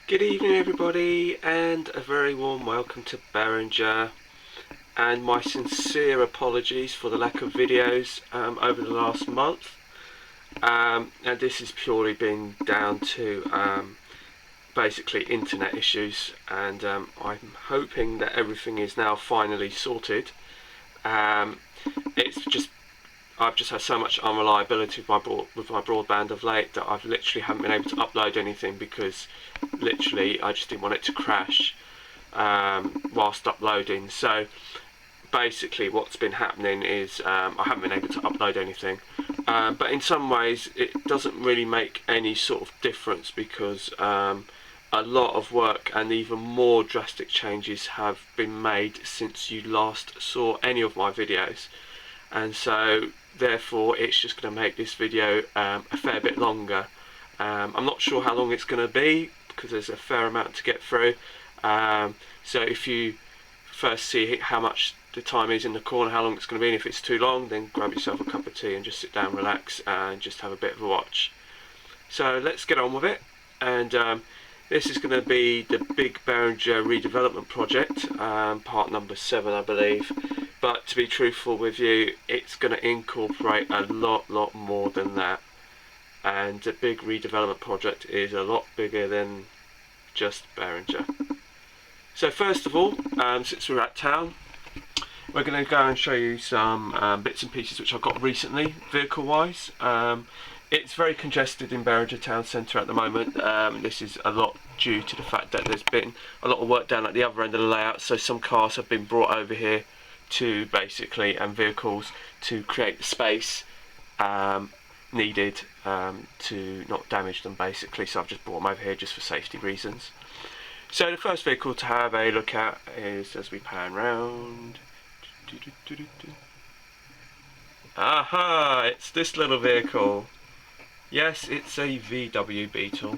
Good evening everybody, and a very warm welcome to Berringer, and my sincere apologies for the lack of videos over the last month, and this has purely been down to basically internet issues, and I'm hoping that everything is now finally sorted. It's just I've just had so much unreliability with my broadband of late that I've literally haven't been able to upload anything because literally I just didn't want it to crash whilst uploading. So basically what's been happening is I haven't been able to upload anything, but in some ways it doesn't really make any sort of difference because a lot of work and even more drastic changes have been made since you last saw any of my videos, and so therefore it's just going to make this video a fair bit longer. I'm not sure how long it's going to be because there's a fair amount to get through, so if you first see how much the time is in the corner, how long it's going to be, and if it's too long, then grab yourself a cup of tea and just sit down, relax, and just have a bit of a watch. So let's get on with it. And this is going to be the big Berringer redevelopment project, part number 7 I believe, but to be truthful with you, it's going to incorporate a lot more than that, and the big redevelopment project is a lot bigger than just Berringer. So first of all, since we're at town, we're going to go and show you some bits and pieces which I've got recently, vehicle wise. It's very congested in Berringer town centre at the moment. This is a lot due to the fact that there's been a lot of work down at the other end of the layout, so some cars have been brought over here to basically, and vehicles, to create the space needed to not damage them basically, so I've just brought them over here just for safety reasons. So the first vehicle to have a look at is, as we pan round, aha, it's this little vehicle. Yes, it's a VW Beetle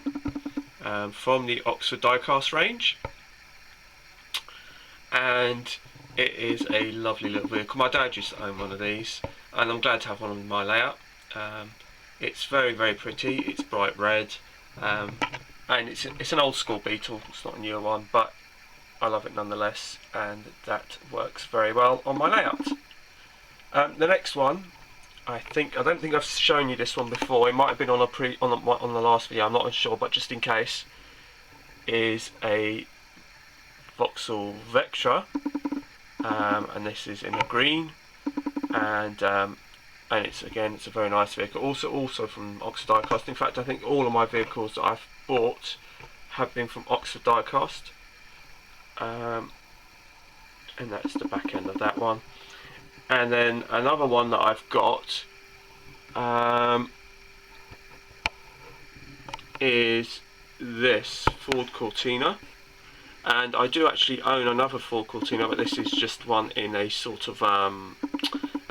from the Oxford diecast range, and it is a lovely little vehicle. My dad used to own one of these, and I'm glad to have one in my layout. It's very pretty. It's bright red, and it's an old school Beetle. It's not a newer one, but I love it nonetheless, and that works very well on my layout. The next one, I don't think I've shown you this one before. It might have been on the last video. I'm not sure, but just in case, is a Vauxhall Vectra, and this is in a green, and it's a very nice vehicle. Also from Oxford diecast. In fact, I think all of my vehicles that I've bought have been from Oxford diecast, and that's the back end of that one. And then another one that I've got is this Ford Cortina, and I do actually own another Ford Cortina, but this is just one in a sort of I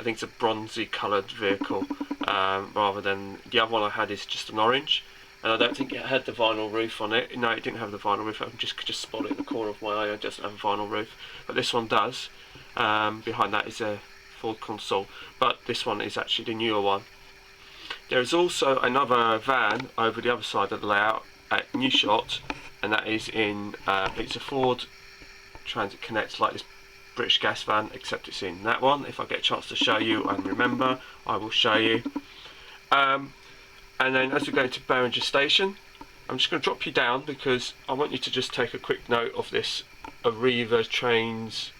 think it's a bronzy coloured vehicle, rather than the other one I had is just an orange, and I don't think it had the vinyl roof on it. No, it didn't have the vinyl roof. I could just spot it in the corner of my eye. It doesn't have a vinyl roof, but this one does. Behind that is a Ford console, but this one is actually the newer one. There is also another van over the other side of the layout at New Shot, and that is in it's a Ford Transit Connect, like this British gas van, except it's in that one. If I get a chance to show you and remember, I will show you. And then as we go to Berringer Station, I'm just going to drop you down because I want you to just take a quick note of this Arriva Trains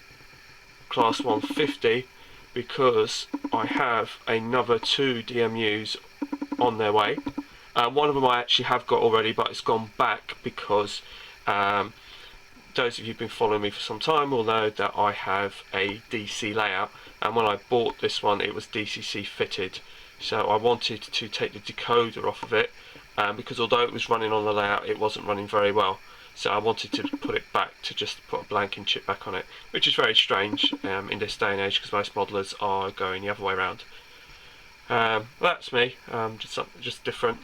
Class 150, because I have another 2 DMUs on their way. One of them I actually have got already, but it's gone back because those of you who've been following me for some time will know that I have a DC layout, and when I bought this one it was DCC fitted, so I wanted to take the decoder off of it, because although it was running on the layout, it wasn't running very well. So I wanted to put it back to just put a blanking chip back on it, which is very strange in this day and age because most modelers are going the other way around. That's me, just different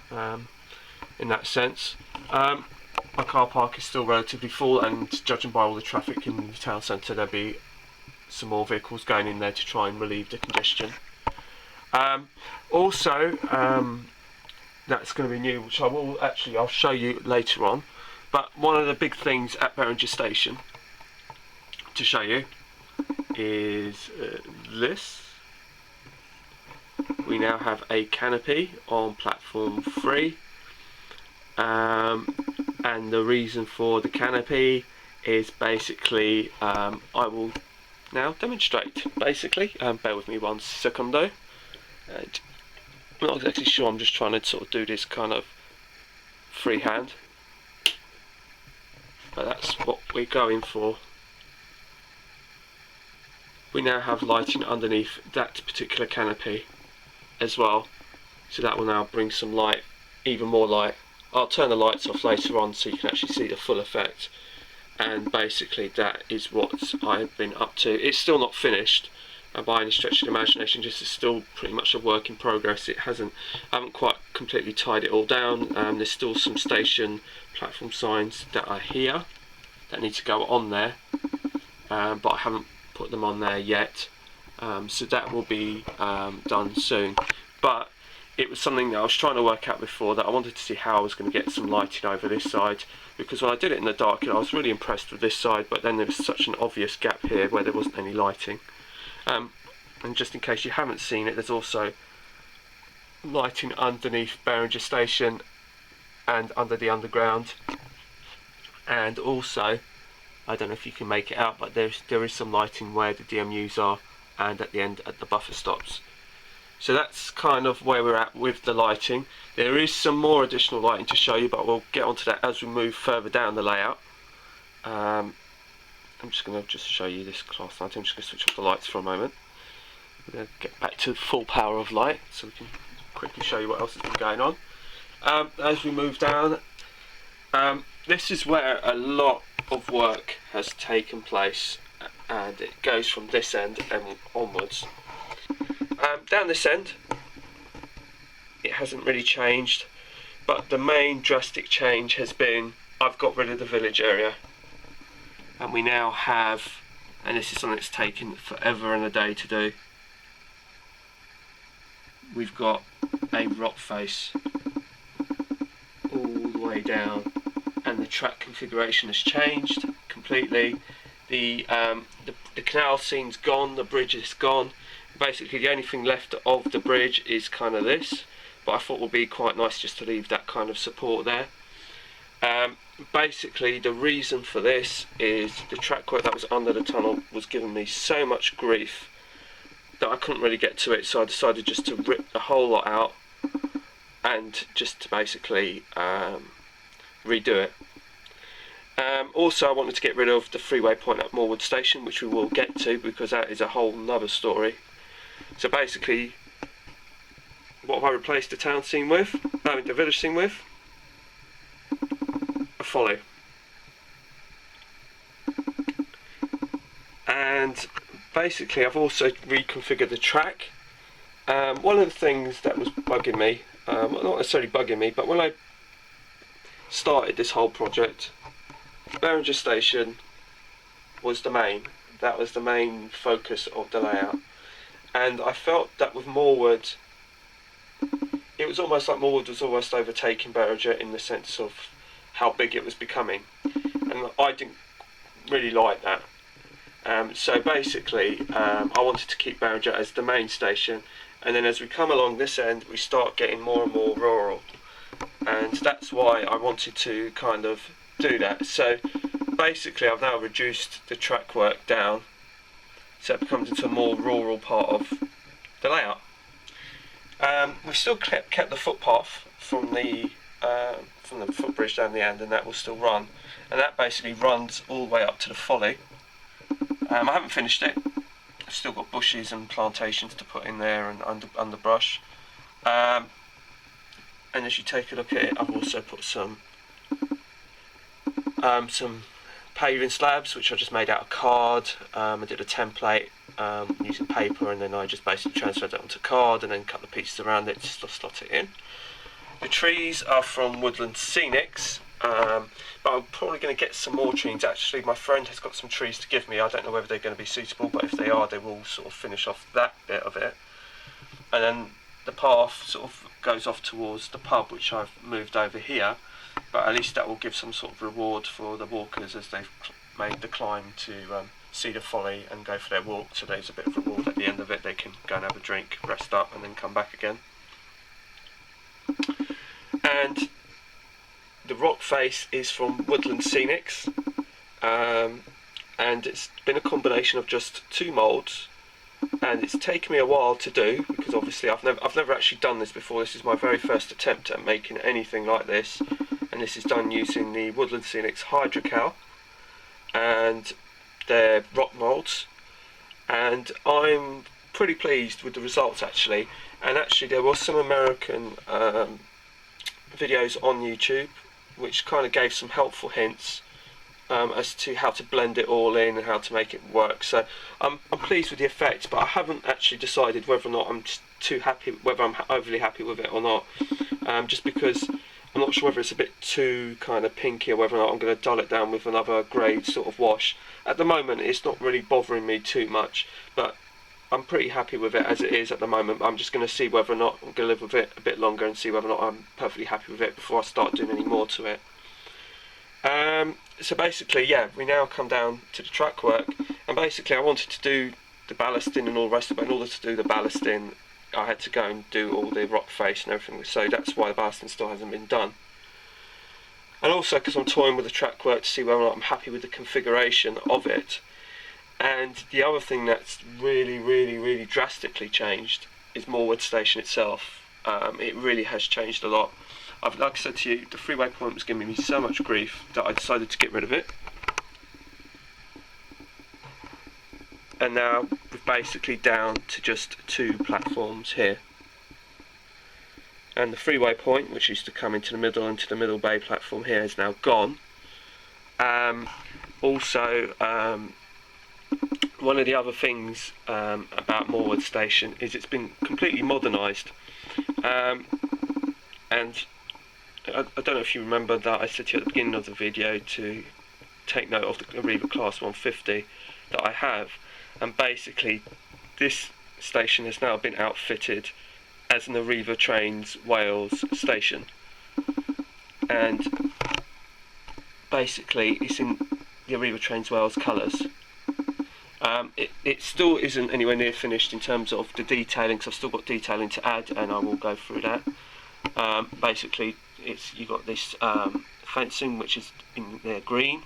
in that sense. My car park is still relatively full, and judging by all the traffic in the town centre, there'll be some more vehicles going in there to try and relieve the congestion. Also, that's going to be new, which I'll show you later on. But one of the big things at Berringer Station to show you is this. We now have a canopy on platform 3, and the reason for the canopy is basically, I will now demonstrate. Basically, bear with me 1 secondo. And I'm not exactly sure, I'm just trying to sort of do this kind of freehand, but that's what we're going for. We now have lighting underneath that particular canopy as well, so that will now bring some light, even more light. I'll turn the lights off later on so you can actually see the full effect, and basically that is what I've been up to. It's still not finished by any stretch of the imagination, just it's still pretty much a work in progress. I haven't quite completely tied it all down. There's still some station platform signs that are here that need to go on there, but I haven't put them on there yet, so that will be done soon. But it was something that I was trying to work out before, that I wanted to see how I was going to get some lighting over this side, because when I did it in the dark I was really impressed with this side, but then there was such an obvious gap here where there wasn't any lighting. And just in case you haven't seen it, there's also lighting underneath Berringer Station and under the underground, and also, I don't know if you can make it out, but there is some lighting where the DMUs are and at the end at the buffer stops. So that's kind of where we're at with the lighting. There is some more additional lighting to show you, but we'll get onto that as we move further down the layout. I'm just going to show you this class lighting. I'm just going to switch off the lights for a moment. We're going to get back to full power of light so we can quickly show you what else has been going on. As we move down, this is where a lot of work has taken place, and it goes from this end and onwards. Down this end it hasn't really changed, but the main drastic change has been I've got rid of the village area, and we now have, and this is something that's taken forever and a day to do, we've got a rock face all the way down, and the track configuration has changed completely. The canal scene's gone, the bridge is gone. Basically the only thing left of the bridge is kind of this, but I thought it would be quite nice just to leave that kind of support there. Basically the reason for this is the track work that was under the tunnel was giving me so much grief that I couldn't really get to it, so I decided just to rip the whole lot out and just to basically redo it. Also I wanted to get rid of the freeway point at Moorwood Station, which we will get to because that is a whole nother story. So basically, what have I replaced the town scene with? The village scene with? A folly. And basically I've also reconfigured the track. One of the things that was bugging me, well, not necessarily bugging me, but when I started this whole project, Berringer Station was that was the main focus of the layout, and I felt that with Moorwood it was almost like Moorwood was almost overtaking Berringer in the sense of how big it was becoming, and I didn't really like that. So basically I wanted to keep Berringer as the main station, and then as we come along this end we start getting more and more rural, and that's why I wanted to kind of do that. So basically I've now reduced the track work down so it becomes into a more rural part of the layout. We've still kept the footpath from the footbridge down the end, and that will still run, and that basically runs all the way up to the folly. I haven't finished it. I've still got bushes and plantations to put in there and underbrush. And as you take a look at it, I've also put some paving slabs, which I just made out of card. I did a template using paper, and then I just basically transferred that onto card and then cut the pieces around it to slot it in. The trees are from Woodland Scenics, but I'm probably going to get some more trees. Actually, my friend has got some trees to give me. I don't know whether they're going to be suitable, but if they are, they will sort of finish off that bit of it. And then the path sort of goes off towards the pub, which I've moved over here. but at least that will give some sort of reward for the walkers as they've made the climb to see the folly and go for their walk. So there's a bit of reward at the end of it. They can go and have a drink, rest up, and then come back again. And the rock face is from Woodland Scenics, and it's been a combination of just 2 moulds, and it's taken me a while to do because obviously I've never actually done this before. This is my very first attempt at making anything like this, and this is done using the Woodland Scenics Hydrocal and their rock moulds, and I'm pretty pleased with the results actually. And actually there was some American videos on YouTube which kind of gave some helpful hints as to how to blend it all in and how to make it work. So I'm pleased with the effect, but I haven't actually decided whether or not I'm too happy, whether I'm overly happy with it or not, just because I'm not sure whether it's a bit too kind of pinky or whether or not I'm going to dull it down with another grade sort of wash. At the moment it's not really bothering me too much, but I'm pretty happy with it as it is at the moment. I'm just going to see whether or not I'm going to live with it a bit longer and see whether or not I'm perfectly happy with it before I start doing any more to it. So basically, yeah, we now come down to the track work, and basically I wanted to do the ballasting and all the rest of it. In order to do the ballasting, I had to go and do all the rock face and everything, so that's why the ballasting still hasn't been done. And also because I'm toying with the track work to see whether or not I'm happy with the configuration of it. And the other thing that's really drastically changed is Moorwood Station itself. It really has changed a lot. Like I said to you, the freeway point was giving me so much grief that I decided to get rid of it. And now we're basically down to just 2 platforms here. And the freeway point, which used to come into the middle and to the middle bay platform here, is now gone. Also, one of the other things about Moorwood Station is it's been completely modernised. And I don't know if you remember that I said to you at the beginning of the video to take note of the Arriva Class 150 that I have, and basically this station has now been outfitted as an Arriva Trains Wales station, and basically it's in the Arriva Trains Wales colours. It still isn't anywhere near finished in terms of the detailing, because I've still got detailing to add, and I will go through that. Basically, you've got this fencing which is in there green,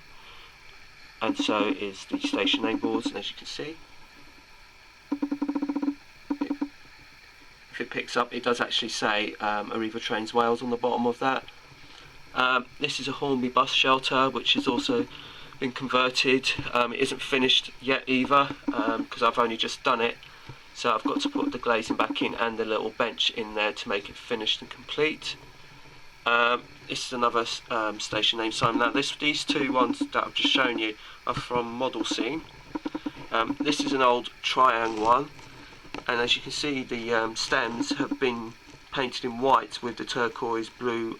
and so is the station name boards, and as you can see, if it picks up, it does actually say Arriva Trains Wales on the bottom of that. This is a Hornby bus shelter which has also been converted. It isn't finished yet either, because I've only just done it, so I've got to put the glazing back in and the little bench in there to make it finished and complete. This is another station name sign. Now these 2 ones that I've just shown you are from Model Scene. This is an old triangle one, and as you can see the stems have been painted in white with the turquoise blue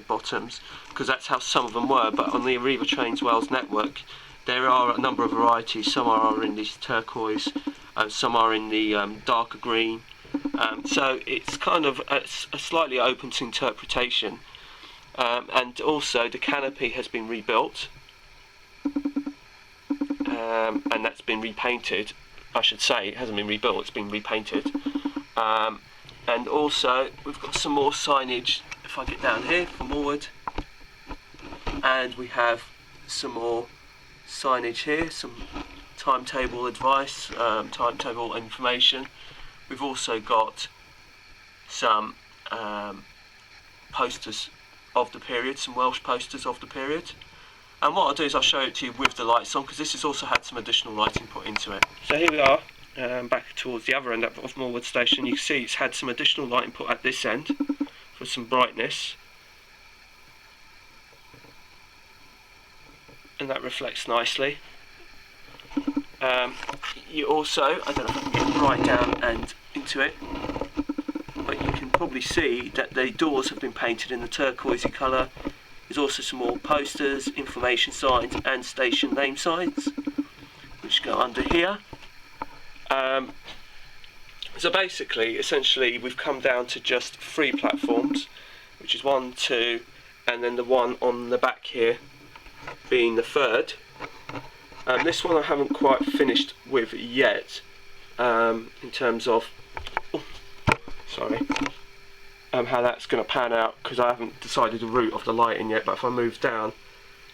bottoms, because that's how some of them were. But on the Arriva Trains Wales network there are a number of varieties. Some are in this turquoise, some are in the darker green, so it's kind of a slightly open to interpretation. And also the canopy has been rebuilt, and that's been repainted. I should say it hasn't been rebuilt, it's been repainted. And also we've got some more signage, if I get down here, for Moorwood, and we have some more signage here, some timetable advice, timetable information. We've also got some posters of the period, some Welsh posters of the period. And what I'll do is I'll show it to you with the lights on, because this has also had some additional lighting put into it. So here we are, back towards the other end of Moorwood Station. You can see it's had some additional lighting put at this end for some brightness, and that reflects nicely. You also, I don't know if I can get right down and into it, but you can probably see that the doors have been painted in the turquoisey colour. There's also some more posters, information signs and station name signs which go under here. So basically, essentially we've come down to just 3 platforms, which is 1, 2 and then the one on the back here being the third. This one I haven't quite finished with yet, in terms of how that's going to pan out, because I haven't decided the route of the lighting yet. But if I move down,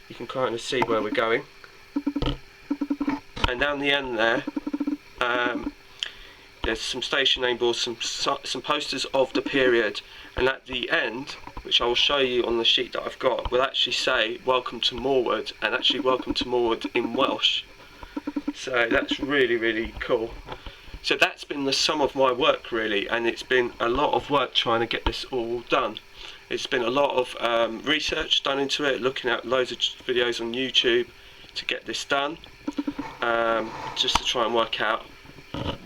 you can kind of see where we're going. And down the end there, there's some station name boards, some posters of the period, and at the end, which I will show you on the sheet that I've got, will actually say "Welcome to Morewood," and actually "Welcome to Morewood" in Welsh. So that's really, really cool. So that's been the sum of my work really, and it's been a lot of work trying to get this all done. It's been a lot of research done into it, looking at loads of videos on YouTube to get this done, just to try and work out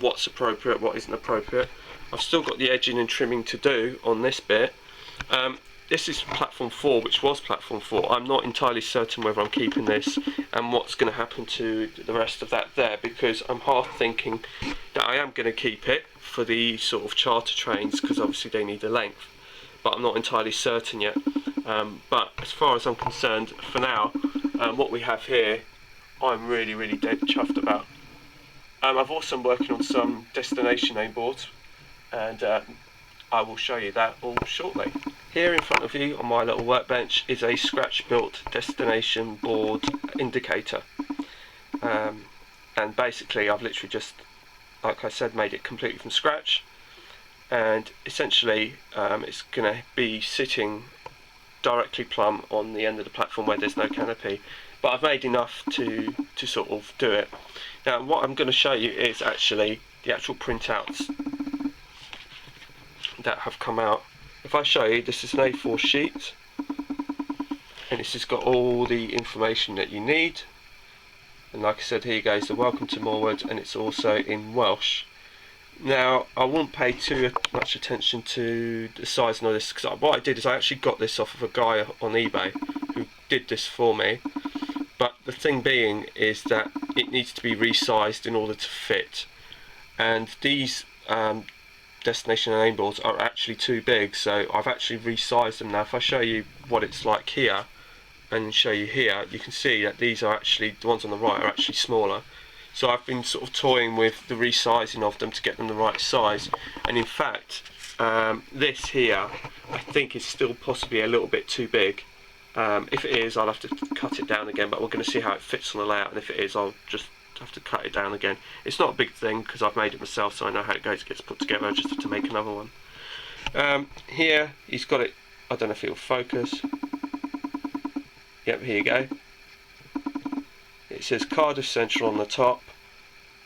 what's appropriate, what isn't appropriate. I've still got the edging and trimming to do on this bit. This is platform 4, which was platform 4. I'm not entirely certain whether I'm keeping this and what's going to happen to the rest of that there, because I'm half thinking that I am going to keep it for the sort of charter trains, because obviously they need a length, but I'm not entirely certain yet. But as far as I'm concerned, for now, what we have here, I'm really, really dead chuffed about. I've also been working on some destination name boards, and I will show you that all shortly. Here in front of you on my little workbench is a scratch built destination board indicator, and basically I've literally just, like I said, made it completely from scratch, and essentially it's going to be sitting directly plumb on the end of the platform where there's no canopy, but I've made enough to sort of do it. Now what I'm going to show you is actually the actual printouts that have come out. If I show you, this is an A4 sheet, and this has got all the information that you need, and like I said, here goes the "Welcome to Morewood," and it's also in Welsh. Now I won't pay too much attention to the sizing of this, because what I did is I actually got this off of a guy on eBay who did this for me, but the thing being is that it needs to be resized in order to fit, and these destination name boards are actually too big, so I've actually resized them. Now if I show you what it's like here and show you here, you can see that these are actually, the ones on the right are actually smaller. So I've been sort of toying with the resizing of them to get them the right size, and in fact this here I think is still possibly a little bit too big. If it is, I'll have to cut it down again, but we're going to see how it fits on the layout, and if it is, I'll just have to cut it down again. It's not a big thing because I've made it myself, so I know how it goes. It gets put together. I just have to make another one. Here he's got it, I don't know if it will focus. Yep, here you go. It says Cardiff Central on the top,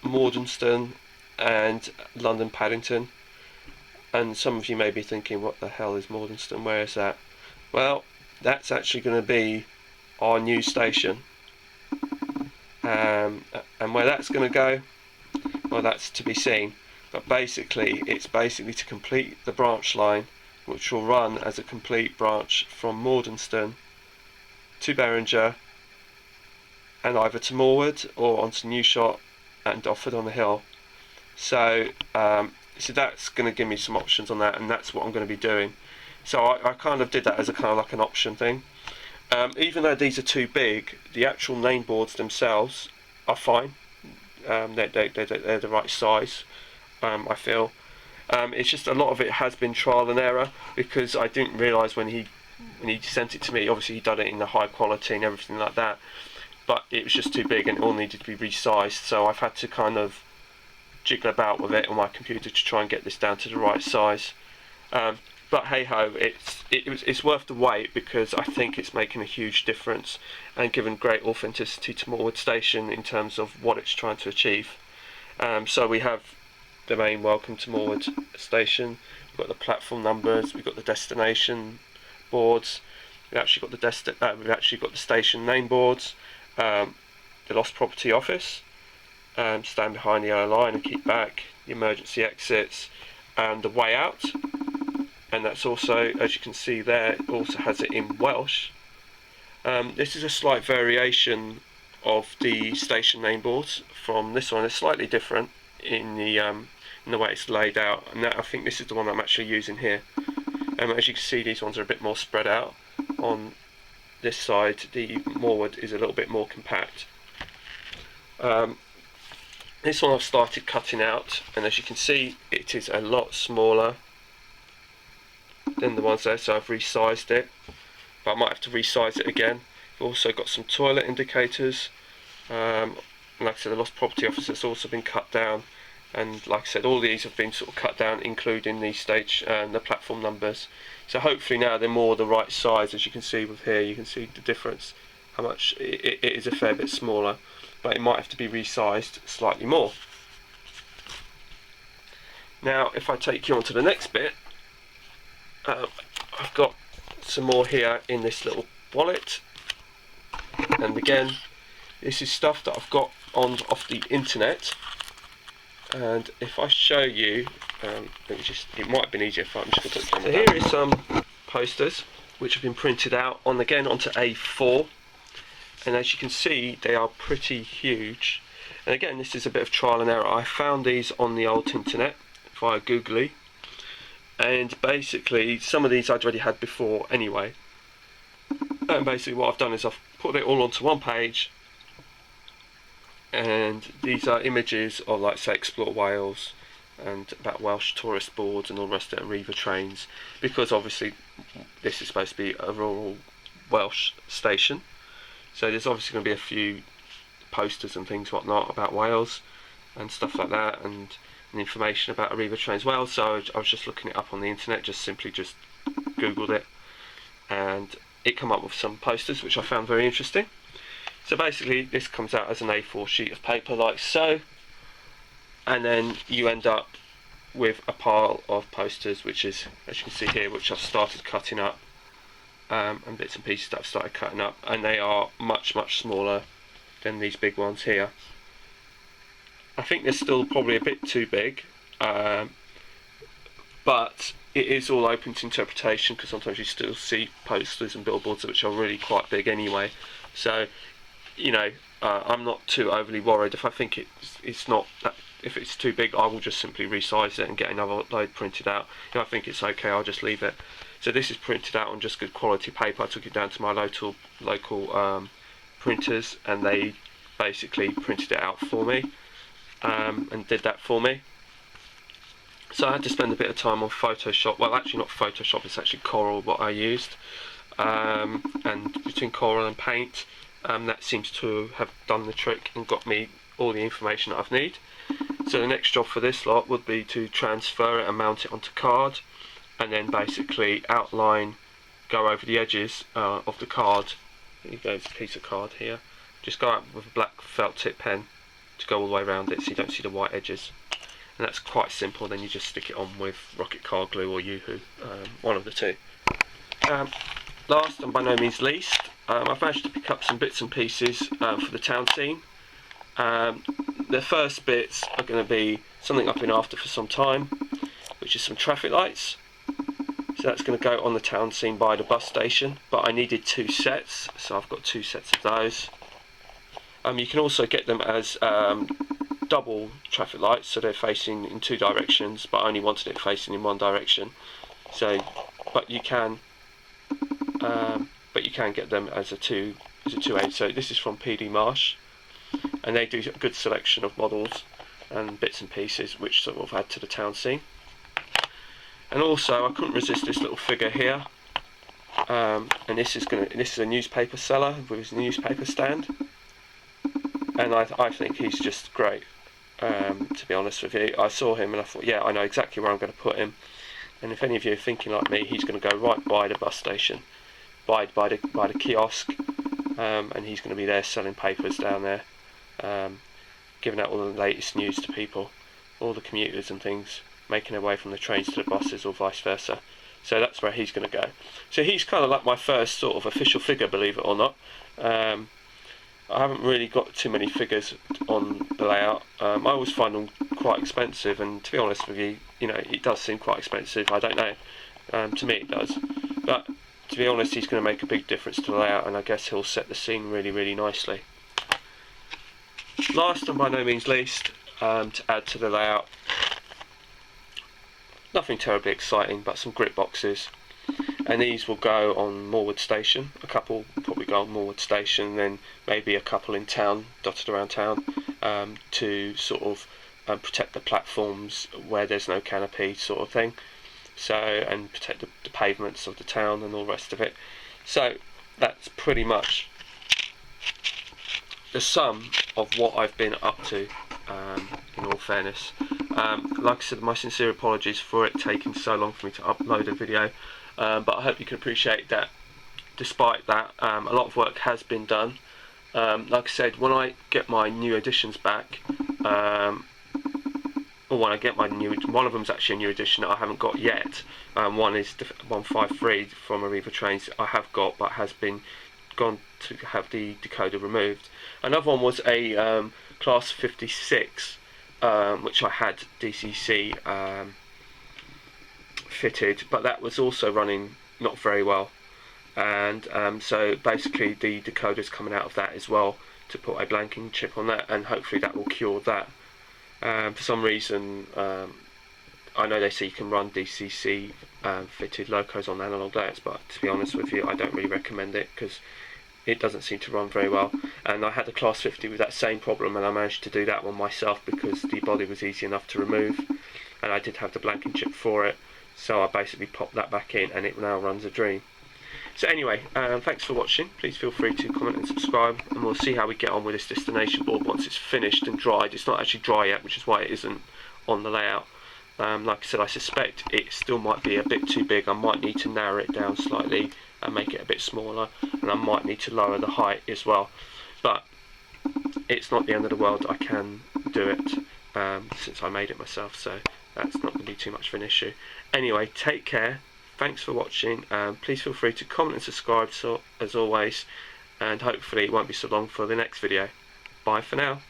Mordenston and London Paddington, and some of you may be thinking, what the hell is Mordenston, where is that? Well, that's actually going to be our new station. And where that's going to go, well, that's to be seen, but basically it's basically to complete the branch line, which will run as a complete branch from Mordenston to Berringer, and either to Morewood or onto Newshot and Offord on the Hill. So so that's going to give me some options on that, and that's what I'm going to be doing. So I kind of did that as a kind of like an option thing. Even though these are too big, the actual name boards themselves are fine. They're the right size, I feel. It's just a lot of it has been trial and error, because I didn't realise when he sent it to me, obviously he done it in the high quality and everything like that, but it was just too big and it all needed to be resized, so I've had to kind of jiggle about with it on my computer to try and get this down to the right size. But hey ho, it's worth the wait, because I think it's making a huge difference and given great authenticity to Morewood Station in terms of what it's trying to achieve. So we have the main "Welcome to Morewood Station," we've got the platform numbers, we've got the destination boards, we've actually got the station name boards, the Lost Property Office, stand behind the yellow line and keep back, the emergency exits, and the way out. And that's also, as you can see there, it also has it in Welsh. This is a slight variation of the station name boards from this one. It's slightly different in the way it's laid out, and I think this is the one I'm actually using here. As you can see, these ones are a bit more spread out, on this side, the moorwood is a little bit more compact. This one I've started cutting out, and as you can see it is a lot smaller than the ones there, so I've resized it, but I might have to resize it again. We've also got some toilet indicators, and like I said, the lost property office has also been cut down, and like I said, all these have been sort of cut down, including the stage and the platform numbers. So hopefully now they're more the right size. As you can see with here, you can see the difference, how much it is a fair bit smaller, but it might have to be resized slightly more. Now if I take you on to the next bit, I've got some more here in this little wallet, and again this is stuff that I've got off the internet, and if I show you, it might have been easier if I'm just going to put it. So here is some posters which have been printed out onto A4, and as you can see they are pretty huge, and again this is a bit of trial and error. I found these on the old internet via Googly, and basically some of these I'd already had before anyway, and basically what I've done is I've put it all onto one page, and these are images of, like, say, Explore Wales and about Welsh tourist boards and all the rest of it, Arriva trains, because obviously this is supposed to be a rural Welsh station, so there's obviously going to be a few posters and things whatnot about Wales and stuff like that, and information about Arriva trains Wales. So I was just looking it up on the internet, just googled it, and it came up with some posters which I found very interesting. So basically this comes out as an A4 sheet of paper like so, and then you end up with a pile of posters, which is, as you can see here, which I've started cutting up, and bits and pieces that I've started cutting up, and they are much smaller than these big ones here. I think they're still probably a bit too big, but it is all open to interpretation, because sometimes you still see posters and billboards which are really quite big anyway. So I'm not too overly worried. If I think it's not that, if it's too big, I will just simply resize it and get another load printed out. If I think it's okay, I'll just leave it. So this is printed out on just good quality paper. I took it down to my local printers, and they basically printed it out for me, and did that for me. So I had to spend a bit of time on Photoshop. Well, actually not Photoshop, it's actually Coral what I used, and between Coral and Paint, that seems to have done the trick and got me all the information that I need. So the next job for this lot would be to transfer it and mount it onto card, and then basically outline, go over the edges of the card. Here goes a piece of card here. Just go out with a black felt tip pen to go all the way around it so you don't see the white edges. And that's quite simple. Then you just stick it on with Rocket Card Glue or Yoo-Hoo, one of the two. Last and by no means least, I've managed to pick up some bits and pieces for the town scene. The first bits are going to be something I've been after for some time, which is some traffic lights. So that's going to go on the town scene by the bus station, but I needed 2 sets, so I've got 2 sets of those. You can also get them as double traffic lights, so they're facing in 2 directions, but I only wanted it facing in one direction. So, but you can get them as a 2A. So this is from PD Marsh, and they do a good selection of models and bits and pieces which sort of add to the town scene. And also I couldn't resist this little figure here, and this is a newspaper seller with his newspaper stand, and I think he's just great. To be honest with you, I saw him and I thought, yeah, I know exactly where I'm going to put him. And if any of you are thinking like me, he's going to go right by the bus station, by the kiosk, and he's going to be there selling papers down there, giving out all the latest news to people, all the commuters and things, making their way from the trains to the buses or vice versa. So that's where he's going to go. So he's kind of like my first sort of official figure, believe it or not. I haven't really got too many figures on the layout. I always find them quite expensive, and to be honest with you, it does seem quite expensive. I don't know. To me it does. But to be honest, he's going to make a big difference to the layout, and I guess he'll set the scene really nicely. Last and by no means least, to add to the layout, nothing terribly exciting, but some grit boxes. and these will go on Moorwood Station. A couple will probably go on Moorwood Station, then maybe a couple in town, dotted around town, to sort of protect the platforms where there's no canopy, sort of thing. So, and protect the pavements of the town and all the rest of it. So that's pretty much the sum of what I've been up to, in all fairness. Like I said, my sincere apologies for it taking so long for me to upload a video, but I hope you can appreciate that despite that, a lot of work has been done. Like I said, when I get my new editions back, or when I get my new, one of them's actually a new edition that I haven't got yet. One is 153 from Arriva Trains I have got, but has been gone to have the decoder removed. Another one was a Class 56, which I had DCC fitted, but that was also running not very well, and so basically the decoder's coming out of that as well to put a blanking chip on that, and hopefully that will cure that. For some reason, I know they say you can run DCC fitted locos on analog layouts, but to be honest with you, I don't really recommend it because it doesn't seem to run very well. And I had a Class 50 with that same problem, and I managed to do that one myself because the body was easy enough to remove, and I did have the blanking chip for it, so I basically popped that back in and it now runs a dream. So anyway, thanks for watching. Please feel free to comment and subscribe, and we'll see how we get on with this destination board once it's finished and dried. It's not actually dry yet, which is why it isn't on the layout. Like I said, I suspect it still might be a bit too big. I might need to narrow it down slightly and make it a bit smaller, and I might need to lower the height as well. But it's not the end of the world. I can do it since I made it myself, so that's not going to be too much of an issue. Anyway, take care. Thanks for watching. Please feel free to comment and subscribe, so as always, and hopefully it won't be so long for the next video. Bye for now.